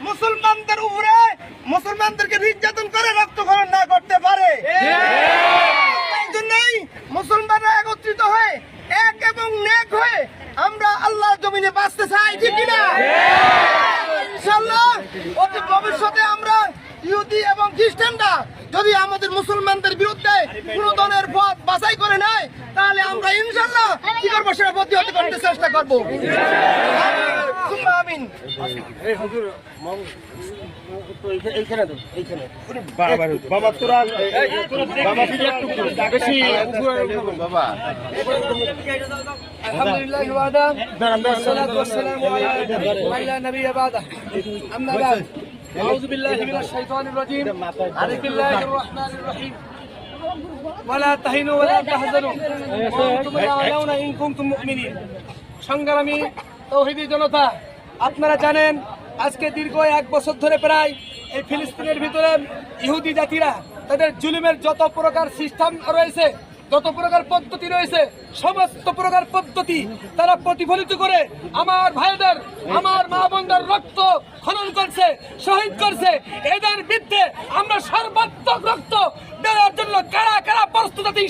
মুসলমানদের উপরে মুসলমানদেরকে নির্যাতন করে রক্তক্ষরণ না করতে পারে। এই জন্যই মুসলমানরা একত্রিত হয়ে এক এবং নেক হয়ে আমরা আল্লাহর জমিনে বাঁচতে চাই, ঠিক কিনা? ইনশাআল্লাহ অতি ভবিষ্যতে আমরা ইহুদি এবং খ্রিস্টানরা যদি আমাদের মুসলমানদের বিরুদ্ধে কোন ধরনের পথ বাছাই করে নেয়, তাহলে আমরা ইনশাআল্লাহ কি করবো, সেটা প্রতিহত করতে চেষ্টা করবো। আমিন। বাবা তোরা বেশি আলহামদুলিল্লাহ ওয়াহদা والصلاة والسلام على نبي بعده أما بعد أعوذ بالله من الشيطان الرجيم بسم الله الرحمن الرحيم ولا تهنوا ولا تحزنوا وأنتم الأعلون إن كنتم مؤمنين। সংগ্রামী তৌহিদি জনতা, আপনারা জানেন আজকে দীর্ঘ 1 বছর ধরে প্রায় এই ফিলিস্তিনের ভিতরে ইহুদি জাতিরা তাদের জুলুমের যত প্রকার সিস্টেম রয়েছে, যত প্রকার পদ্ধতি রয়েছে, সমস্ত প্রকার পদ্ধতি তারা প্রতিফলিত করে আমার ভাইদের, আমার মা বোনদের রক্ত খনন করছে, শহীদ করছে। এদের বিরুদ্ধে আমরা সর্বাত্মক রক্ত দেওয়ার জন্য কারা কারা প্রস্তুত আছি।